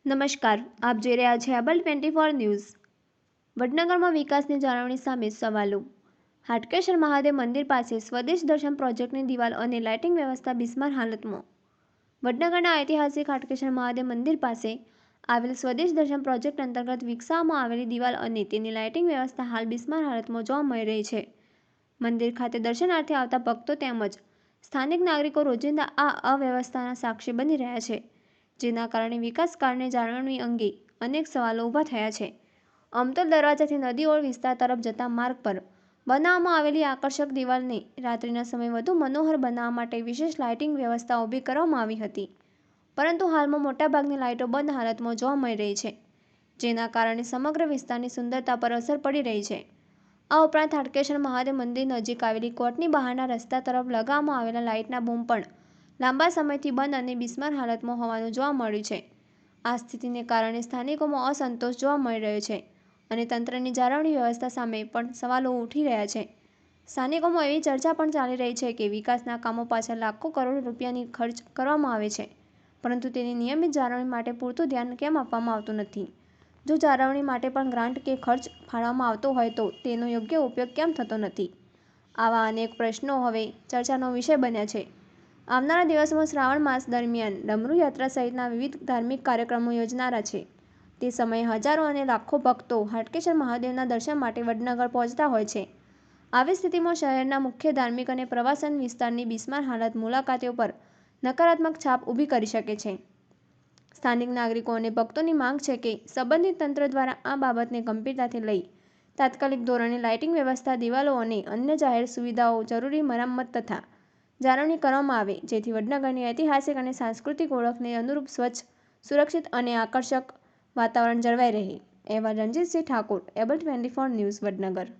નમસ્કાર, આપ જોઈ રહ્યા છો એબલ 24 ન્યૂઝ। વડનગરમાં વિકાસની જાળવણી સામે સવાલો। હાટકેશ્વર મહાદેવ મંદિર પાસે સ્વદેશ દર્શન પ્રોજેક્ટની દિવાલ અને લાઇટિંગ વ્યવસ્થા બિસ્માર હાલતમાં। વડનગરના ઐતિહાસિક હાટકેશ્વર મહાદેવ મંદિર પાસે આવેલ સ્વદેશ દર્શન પ્રોજેક્ટ અંતર્ગત વિકસાવવામાં આવેલી દિવાલ અને તેની લાઇટિંગ વ્યવસ્થા હાલ બિસ્માર હાલતમાં જોવા મળી રહી છે। મંદિર ખાતે દર્શનાર્થે આવતા ભક્તો તેમજ સ્થાનિક નાગરિકો રોજિંદા આ અવ્યવસ્થાના સાક્ષી બની રહ્યા છે, જેના કારણે વિકાસ કાર્યની જાળવણી અંગે અનેક સવાલો ઊભા થયા છે। અમતોલ દરવાજાથી નદીઓળ વિસ્તાર તરફ જતા માર્ગ પર બનાવવામાં આવેલી આકર્ષક દિવાલને રાત્રિના સમયે વધુ મનોહર બનાવવા માટે વિશેષ લાઇટિંગ વ્યવસ્થા ઊભી કરવામાં આવી હતી, પરંતુ હાલમાં મોટાભાગની લાઇટો બંધ હાલતમાં જોવા મળી રહી છે, જેના કારણે સમગ્ર વિસ્તારની સુંદરતા પર અસર પડી રહી છે। આ ઉપરાંત હાટકેશ્વર મહાદેવ મંદિર નજીક આવેલી કોર્ટની બહારના રસ્તા તરફ લગાવવામાં આવેલા લાઇટના બૂમ પણ લાંબા સમયથી બંધ અને બિસ્માર હાલતમાં હોવાનું જોવા મળ્યું છે। આ સ્થિતિને કારણે સ્થાનિકોમાં અસંતોષ જોવા મળી રહ્યો છે અને તંત્રની જાળવણી વ્યવસ્થા સામે પણ સવાલો ઉઠી રહ્યા છે। સ્થાનિકોમાં એવી ચર્ચા પણ ચાલી રહી છે કે વિકાસના કામો પાછળ લાખો કરોડો રૂપિયાની ખર્ચ કરવામાં આવે છે, પરંતુ તેની નિયમિત જાળવણી માટે પૂરતું ધ્યાન કેમ આપવામાં આવતું નથી? જો જાળવણી માટે પણ ગ્રાન્ટ કે ખર્ચ ફાળવવામાં આવતો હોય તો તેનો યોગ્ય ઉપયોગ કેમ થતો નથી? આવા અનેક પ્રશ્નો હવે ચર્ચાનો વિષય બન્યા છે। આવનારા દિવસોમાં શ્રાવણ માસ દરમિયાન ડમરૂ યાત્રા સહિતના વિવિધ ધાર્મિક કાર્યક્રમો યોજાનારા છે। તે સમયે હજારો અને લાખો ભક્તો હાટકેશ્વર મહાદેવના દર્શન માટે વડનગર પહોંચતા હોય છે। આવી સ્થિતિમાં શહેરના મુખ્ય ધાર્મિક અને પ્રવાસન વિસ્તારની બિસ્માર હાલત મુલાકાતીઓ પર નકારાત્મક છાપ ઊભી કરી શકે છે। સ્થાનિક નાગરિકો અને ભક્તોની માંગ છે કે સંબંધિત તંત્ર દ્વારા આ બાબતને ગંભીરતાથી લઈ તાત્કાલિક ધોરણે લાઇટિંગ વ્યવસ્થા, દિવાલો અને અન્ય જાહેર સુવિધાઓ જરૂરી મરામત તથા જાળવણી કરવામાં આવે, જેથી વડનગરની ઐતિહાસિક અને સાંસ્કૃતિક ઓળખને અનુરૂપ સ્વચ્છ, સુરક્ષિત અને આકર્ષક વાતાવરણ જળવાઈ રહે। અહેવાલ રણજીતસિંહ ઠાકોર, એબલ 24 ન્યૂઝ, વડનગર।